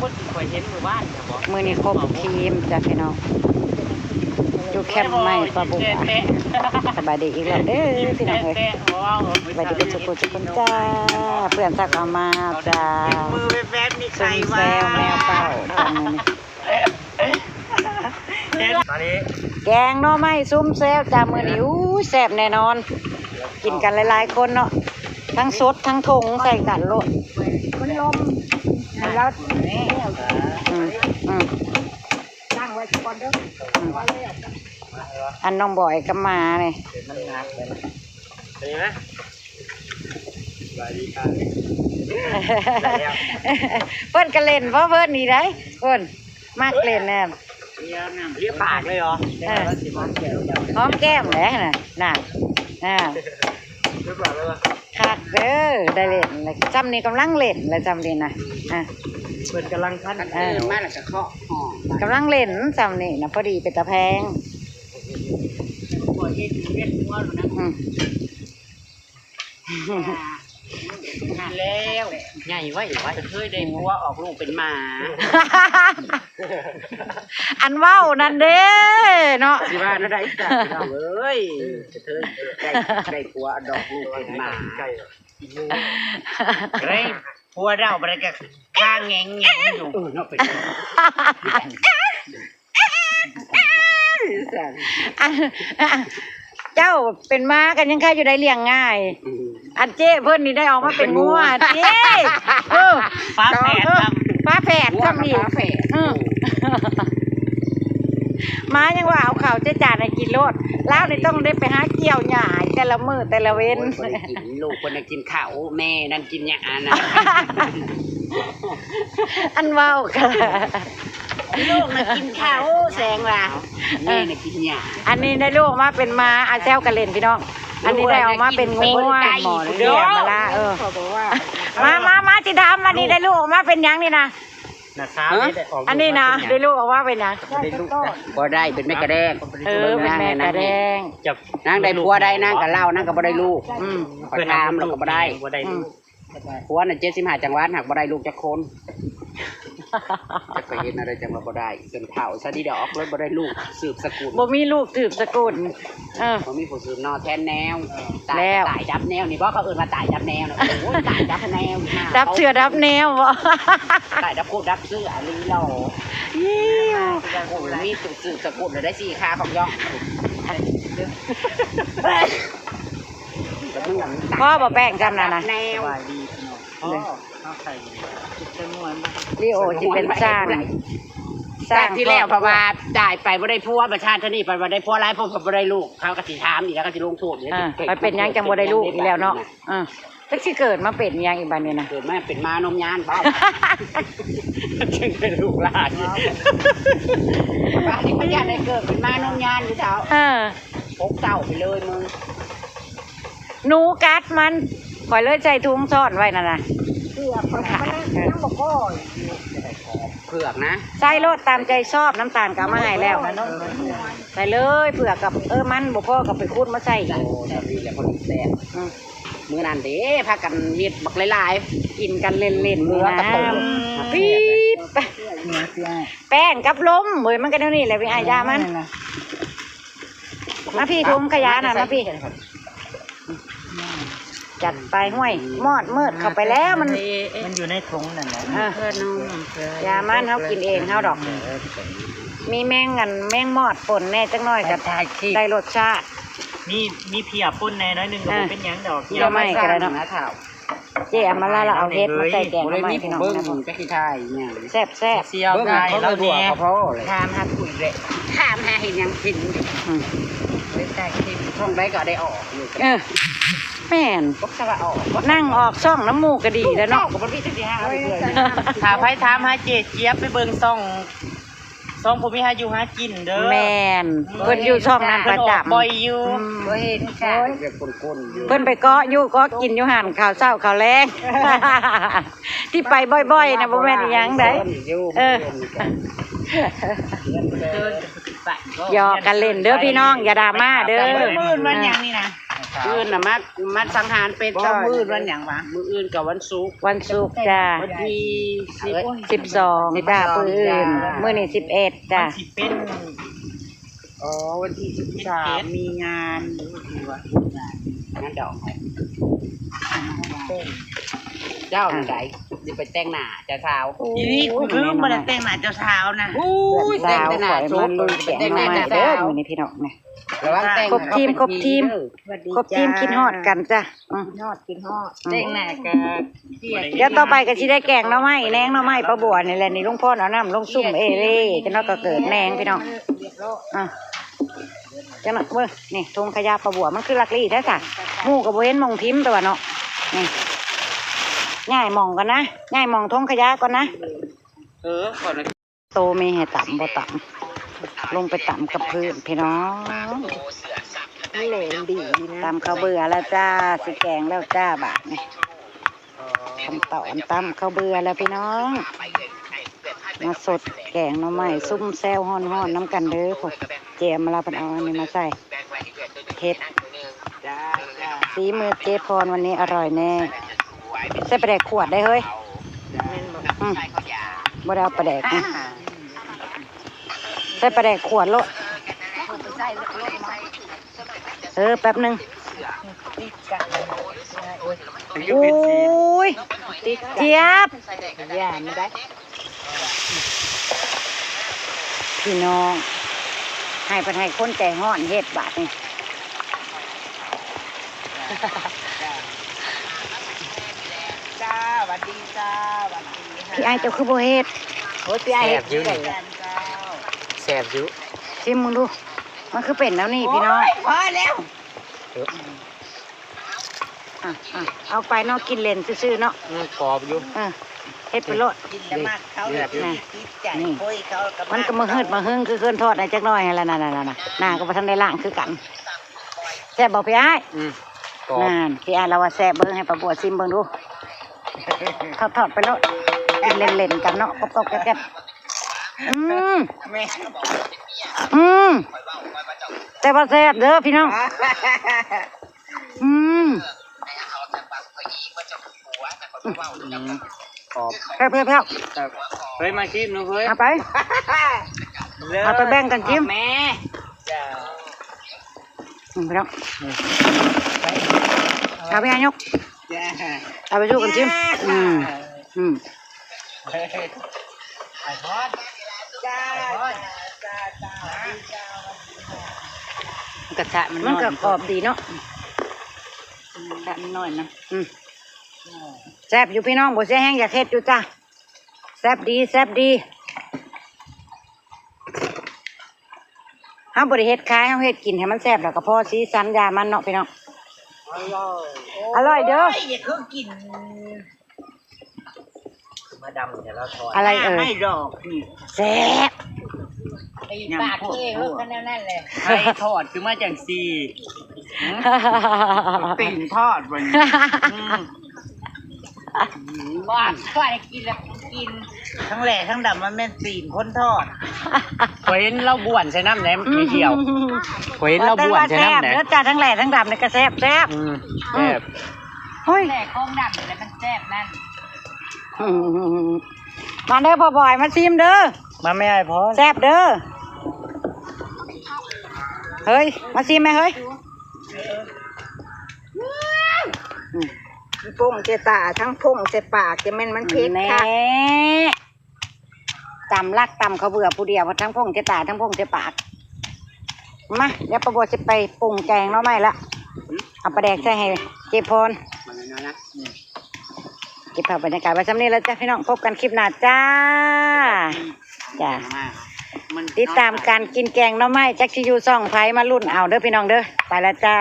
คนที่คอยเห็นมือบ้านเนี่ยบอกมือนี้ครบทีมจ้ะพี่น้องอยู่แคมป์ใหม่ปะบุกสบายดีอีกแล้วเด้อพี่น้องเอ้ยสบายดีเป็นสุขุมจ้าเพื่อนสักเอามาจ้า มือไปแฟนมีใคร ซุ่ม มา แซวแมวเป่าจ้ามื้อนี้ ตอนนี้ แกงหน่อไม้ซุ่มแซวจ้ามื้อนี้อู้แซ่บแน่นอน กินกันหลายๆคนเนาะทั้งสดทั้งทงใส่กันโลดมันลมแล้วตั้งไว้ก่อนเด้ออันน้องบอยก็มาเนี่ย มันหนักเลยเป็นไงสวัสดีครับ เพิ่นก็เล่นเพราะเพิ่นนี่ได้เพิ่นมากเล่นแน่ เรียกปากเลยเหรอ หอมแก้มแหละน่ะน่ะ เรียกปากเลยเหรอ คักเด้อได้เล่นเลยจำนี่กำลังเล่นเลยจำนี่นะเปิดกำลังท่านมาแล้วจะเคาะห่อก ำลังเล่นจำนี่นะพอดีเป็นตะแพง ปวดเอ็นเวียนหัวหนูนะแล้วใหญ่ไว้ว่าจะเคยได้หัวออกลูกเป็นหมา อันเว้านั่นเด้เนาะ สิว่าได้จ้ะเราเอ้ยจะเคยได้หัวดอกลูกเป็นหมาเร่หัวเราไปกับข้างแงงอยู่เนาะเป็นเจ้าเป็นม้ากันยังใครอยู่ได้เลี้ยงง่ายอันเจ้เพิ่นนี่ได้ออกมาเป็นงัวเจ้ฟ้าแฝดครับ ฟ้าแฝดซ้ำนี่ม้ายังว่าเอาข่าวเจ๊จ่าในกินโลดแล้วนี่ต้องได้ไปหาเกี่ยวหญ้าแต่ละมื้อแต่ละเว้น ลูกคนนั้นกินข้าวแม่นั่นกินหญ้านะ อันเว้าค่ะ ลูกมากินข้าวแสงว่าแม่น่ะกินหญ้า อันนี้ได้ลูกมาเป็นม้าอาแซวกันเล่นพี่น้องอันนี้ได้ออกมาเป็นงัวหมอเรียกมาละมาจิดำอันนี้ได้ลูกออกมาเป็นยังนี่นะอันนี้นะได้ลูกออกมาเป็นยัง บ่ได้เป็นแม่กระแดง เป็นแม่กระแดง นางได้ผัวได้นางกับเล่านางก็บ่ได้ลูกขอถามแล้วก็บ่ได้ผัวน่ะ75จังหวัดหักบ่ได้ลูกจักคนจะไปเห็นอะไรจังว่าบ่ได้จนเผาซะดีดอกเลยบ่ได้ลูกสืบสกุล บ่มีลูกสืบสกุลบ่มีผู้สืบนอแทนแนวตายดับแนวนี่บ่เขาเอิ้นว่าตายดับแนวน่ะโอ้ยตายดับแนว ดับเสือดับแนวบ่ ตายดับโคดับเสื้อลีหล่อมีตุสืบสกุลได้4ค่าของย่อง พ่อบ่แป้งจำนะนะ แนว ลีโอจะเป็นสร้าง ที่แล้วเพราะว่าจ่ายไปบ่ได้ผัวประชาชนนี่ไปบ่ได้ผัวหลายผมก็บ่ได้ลูกเขาก็สิถามอีกแล้วก็สิลงโทษอีก ไปเป็นยังจังบ่ได้ลูกอีกแล้วเนาะจักสิเกิดมาเป็นยังอีกบัดนี้นะ เกิดมาเป็นมานมยานเปล่าจึงเป็นลูกหลานบ้านนี้ก็อยากได้เกิดเป็นมานมยานอยู่เจ้าพกเต่าไปเลยมึง หนูกัดมันปล่อยเลยใจทุ่งซ่อนไว้นั่นน่ะเผือกนะ ใส่โลดตามใจชอบน้ำตาลก็มาให้แล้วใส่เลยเผือกกับมันบ่พอกับไปคูดมาใส่กัน โอ้แต่ดีแหละคนแซ่บมื้อนั้นเด้พากันเฮ็ดบักหลายๆ กินกันเล่นๆมื้อนะปี๊บแป้งกับล้มเหมือนมันก็เท่านี้แหละพี่อายามันมาพี่ทุ่งขยะน่ะมาพี่จัดไปห้วยมอดมืดเข้าไปแล้วมันอยู่ในถุงนั่นแหละยามันเขากินเองเขาดอกมีแมงกันแมงมอดป่นแน่จังน้อยกับได้รสชาติมีเพียป่นแน่น้อยนึงก็เป็นหยังดอก เยอะไม่ก็ได้นะเจ๊มาละเราเอาเฮ็ดมาใส่แกงมาพี่น้องนะผมจะขี้ทายเนี่ยแซ่บแซ่บเสียวได้แล้วเนี่ยทามหาคุยเลยทามหาเห็นยังกินได้ใจกินท่องได้ก็ได้ออกแม่นนั่งออกช่องน้ำมูกก็ดีแล้วเนาะถามให้ถามหาเจี๊ยบไปเบิ่งซ่องผมมีหาอยู่หากินเด้อแม่นเพิ่นอยู่ช่องนั้นประจำบ่อยอยู่บ่เห็นค่ะเพิ่นไปเกาะอยู่เกาะกินอยู่หันข้าวเช้าข้าวแลงที่ไปบ่อยๆนะบ่แม่นอีหยังได้หยอกกันเล่นเด้อพี่น้องอย่าดราม่าเด้อมื้อมันหยังนี่นะ มื้ออื่นน่ะมาสังหารเป็ด บ่ ก่อน มืดวันหยังวะ มื้ออื่นกับวันศุกร์ วันศุกร์จ้า วันที่ 12จ้าปืนมื้อนี้11จ้า มันสิเป็นอ๋อวันที่13มีงานงานดอกเจ้าไหนสิไปแต่งหน้าเจ้าสาว ทีนี้คุณลืมบ่ได้แต่งหน้าเจ้าสาวนะ อุ้ย สาว แต่งหน้า ข่อย ศ มา พ ลุยแกง แต่ง ห ห น่อ น้า ไม้เด้อ สาว มื้อนี้พี่น้องเนี่ย ระวังแต่ง ครบทีมครบทีม สวัสดี ครบทีมคิดฮอดกันจ้ะ กินฮอดแต่งหน้าก็เที่ยง เดี๋ยวต่อไปก็สิได้แกงหน่อไม้แหนงหน่อไม้ปลาบัวนี่แหละนี่ลุงพ่อเอาน้ำลงซุ่มเอเล่จังเนาะก็เกิดแหนงพี่น้องอ่ะจังเนาะเว้ยนี่ทงขยะปลาบัวมันคือลักลี่แท้จ้ะหมู่กับบ่เห็นหมองทิมตัวเนาะนี่ง่ายหมองก่อนนะง่ายหมองทงขยะก่อนนะ ก่อนนะ โตมีให้ต่ำบ่ต่ำลงไปต่ำกับพื้นพี่น้อง มันแหลมดีนะ ตำข้าวเบื่อแล้วจ้าสิแกงแล้วจ้าบาทนี่ขั้นตอนตำข้าวเบื่อแล้วพี่น้องมาสดแกงหน่อไม้ซุ่มแซวฮ้อนๆน้ำกันเด้อพวกเจียมมาลาเป็นเอาอันนี้มาใส่เห็ดสีมือเจ๊พรวันนี้อร่อยแน่ใส่ปลาแดกขวดได้เฮ้ยอืมบ่ได้เอาปลาแดกนะใส่ปลาแดกขวดโลดแป๊บหนึงโอ้ยเจี๊ยบ อย่าไม่ได้ พี่น้องให้เพิ่นให้คนใจฮ้อนเฮ็ดบาทนี่ จ้าสวัสดีจ้าสวัสดีค่ะ พี่ไอ้เจ้าคือบ่เฮ็ด โอ้ยพี่ไอ้ แซ่บอยู่นี่ กันจ้า แซ่บอยู่ ชิมมึงดูมันคือเป็นแล้วนี่พี่น้อง พอแล้ว เอาไปเนาะกินเล่นซื่อๆเนาะ กรอบอยู่ เฮ็ดไปโลด กินแล้วมากเขาเลยติดใจโอ้ยเขากับ มันก็มาหืดมาหึงคือเคลื่อนทอดในจักหน่อยนั่นแหละนั่นๆหน้าก็บ่ทันได้ล้างคือกันแซ่บบ่พี่ไอ้ กรอบ นั่นพี่ไอ้เราว่าแซ่บเบิ่งให้ป้าบัวชิมเบิ่งดูทอดไปโลดกินเล่นๆกันเนาะกรอบๆแซ่บๆแม่ แต่ว่าแซ่บเด้อพี่น้องกรอบ แซ่บ เฮ้ยมาชิมหนูเฮ้ย เอาไปแบ่งกันชิม แม่จ้า พี่น้องเอาไปให้ยก จ้า เอาไปสู้กันชิมไอ้พอดจ้าจ้ากระทะมัน มันก็ อย กรอบดีเนาะ กระทะมันน้อยนะ แซ่บอยู่พี่น้องบ่แซ่แห้งอยากเฮ็ดอยู่จ้ะแซ่บดีเฮาบ่ได้เฮ็ดขายเฮาเฮ็ดกินให้มันแซ่บแล้วก็พอสีสันยามันเนาะพี่น้องอร่อยเด้อ อย่าเพิ่งกินมาดำแต่เราทอด อะไรเอ่ย ไม่ดอกนี่ แซ่บ ตีปากเองลูกนั่นนั่นเลย ไข่ทอดคือมาจากซี ตีนทอดวันนี้บ้านก็ได้กินแล้วกินทั้งแหล่ทั้งดำมันแม่นตีนคนทอด เห็นเราบ้วนใส่น้ำแหนมไม่เกี่ยวเห็นเราบ้วนใส่น้ำแหนม เด้อจ้าทั้งแหล่ทั้งดำนี่ก็แซ่บแซ่บ เฮ้ย แหล่โค้งดำเลยมันแซ่บนั่น มาเด้อพ่อบ่อยมาชิมเด้อ มาไม่ไอ้พอ แซ่บเด้อเฮ้ยมาชิมไหมเฮ้ยพุ่งเจตาทั้งพุ่งเจปากจะแม่นมันเผ็ดค่ะตำลักตำเขาเบื่อผู้เดียวทั้งพุ่งเจตาทั้งพุ่งเจปากมาเดี๋ยวประบวจะไปปรุงแกงเนาะไม่ละเอาปลาแดกใส่ให้เจพรเก็บภาพบรรยากาศไว้ซ้ำนี้แล้วจ้ะพี่น้องพบกันคลิปหน้าจ้าติดตามการกินแกงหน่อไม้จักชิยูซ่องไผ่มารุ่นเอาเด้อพี่น้องเด้อไปแล้วจ้า